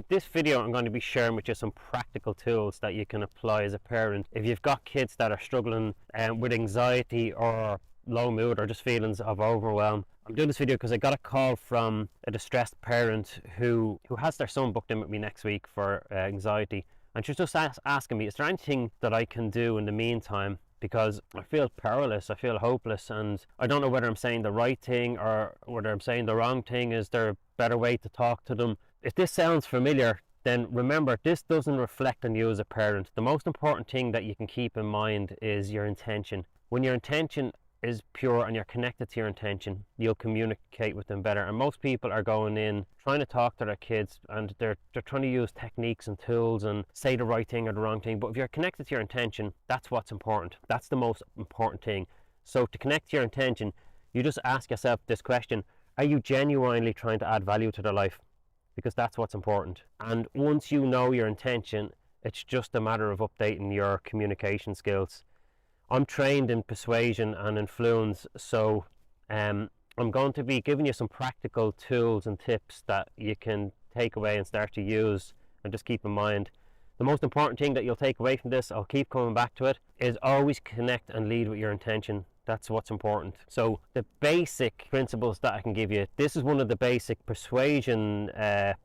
this video I'm going to be sharing with you some practical tools that you can apply as a parent if you've got kids that are struggling with anxiety or low mood or just feelings of overwhelm. I'm doing this video because I got a call from a distressed parent who has their son booked in with me next week for anxiety, and she's just asking me, is there anything that I can do in the meantime, because I feel powerless, I feel hopeless, and I don't know whether I'm saying the right thing or whether I'm saying the wrong thing. Is there a better way to talk to them? If this sounds familiar, then remember, this doesn't reflect on you as a parent. The most important thing that you can keep in mind is your intention. When your intention is pure and you're connected to your intention, you'll communicate with them better. And most people are going in trying to talk to their kids, and they're trying to use techniques and tools and say the right thing or the wrong thing. But if you're connected to your intention, that's what's important. That's the most important thing. So to connect to your intention, you just ask yourself this question: are you genuinely trying to add value to their life? Because that's what's important. And once you know your intention, it's just a matter of updating your communication skills. I'm trained in persuasion and influence, so I'm going to be giving you some practical tools and tips that you can take away and start to use, and just keep in mind. The most important thing that you'll take away from this, I'll keep coming back to it, is always connect and lead with your intention. That's what's important. So the basic principles that I can give you, this is one of the basic persuasion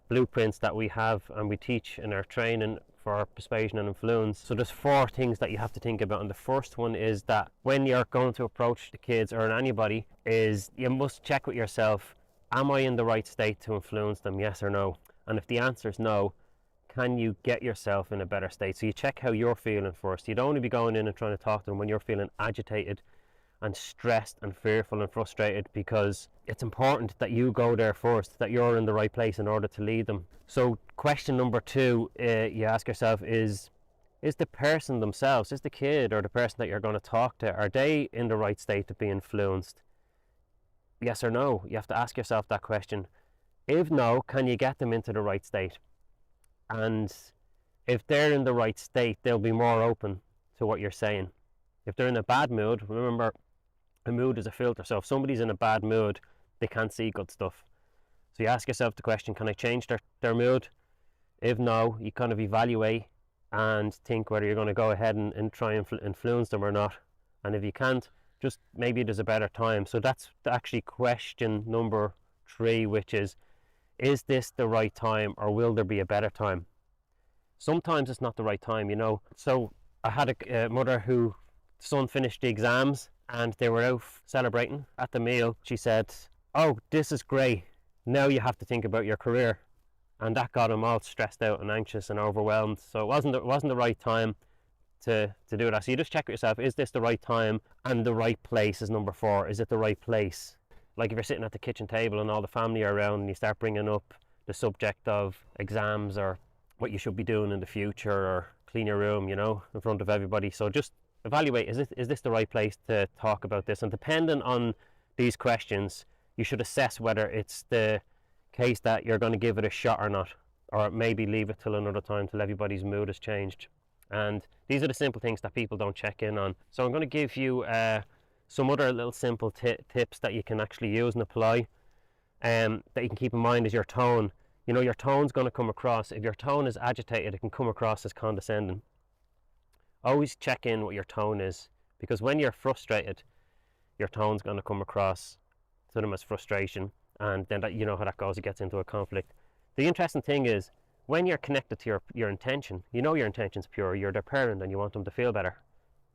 blueprints that we have and we teach in our training for persuasion and influence. So there's 4 things that you have to think about, and the first one is that when you're going to approach the kids or anybody, is you must check with yourself, am I in the right state to influence them, yes or no? And if the answer is no, can you get yourself in a better state? So you check how you're feeling first. You don't want to be going in and trying to talk to them when you're feeling agitated and stressed and fearful and frustrated, because it's important that you go there first, that you're in the right place in order to lead them. So question number 2 you ask yourself is the person themselves, is the kid or the person that you're going to talk to, are they in the right state to be influenced? Yes or no? You have to ask yourself that question. If no, can you get them into the right state? And if they're in the right state, they'll be more open to what you're saying. If they're in a bad mood, remember, a mood is a filter. So if somebody's in a bad mood, they can't see good stuff. So you ask yourself the question, can I change their mood? If no, you kind of evaluate and think whether you're going to go ahead and try and influence them or not. And if you can't, just maybe there's a better time. So that's actually question number 3, which is this the right time, or will there be a better time? Sometimes it's not the right time, you know. So I had a mother who son finished the exams and they were out celebrating. At the meal she said, oh, this is great, now you have to think about your career. And that got him all stressed out and anxious and overwhelmed. So it wasn't the right time to do that. So you just check with yourself, is this the right time? And the right place is number 4. Is it the right place? Like if you're sitting at the kitchen table and all the family are around and you start bringing up the subject of exams or what you should be doing in the future, or clean your room, you know, in front of everybody. So just evaluate, is this the right place to talk about this? And depending on these questions, you should assess whether it's the case that you're going to give it a shot or not, or maybe leave it till another time till everybody's mood has changed. And these are the simple things that people don't check in on. So I'm going to give you some other little simple tips that you can actually use and apply, that you can keep in mind, is your tone. You know, your tone's going to come across, if your tone is agitated, it can come across as condescending. Always check in what your tone is, because when you're frustrated, your tone's going to come across to them as frustration, and then that, you know how that goes, it gets into a conflict. The interesting thing is, when you're connected to your intention, you know your intention's pure, you're their parent and you want them to feel better,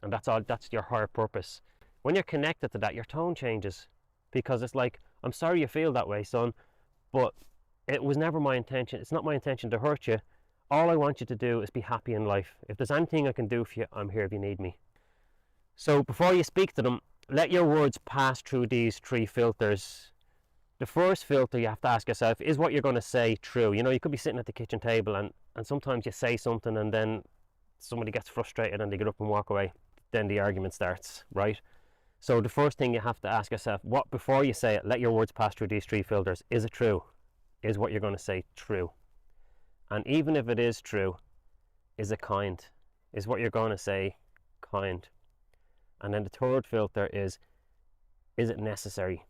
and that's your higher purpose. When you're connected to that, your tone changes, because it's like, I'm sorry you feel that way, son, but it was never my intention. It's not my intention to hurt you. All I want you to do is be happy in life. If there's anything I can do for you, I'm here if you need me. So before you speak to them, let your words pass through these 3 filters. The first filter you have to ask yourself, is what you're going to say true? You know, you could be sitting at the kitchen table and sometimes you say something and then somebody gets frustrated and they get up and walk away. Then the argument starts, right? So the first thing you have to ask yourself, before you say it, let your words pass through these 3 filters. Is it true? Is what you're going to say true? And even if it is true, is it kind? Is what you're going to say kind? And then the third filter is it necessary?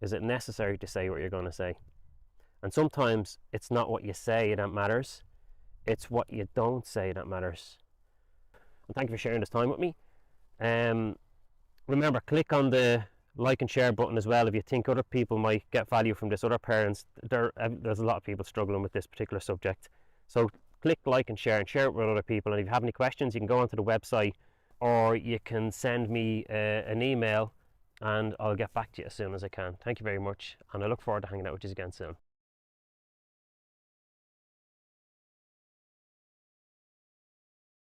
Is it necessary to say what you're going to say? And sometimes it's not what you say that matters, it's what you don't say that matters. And thank you for sharing this time with me. Remember, click on the like and share button as well if you think other people might get value from this, other parents. There's a lot of people struggling with this particular subject. So click like and share it with other people. And if you have any questions, you can go onto the website, or you can send me an email, and I'll get back to you as soon as I can. Thank you very much, and I look forward to hanging out with you again soon.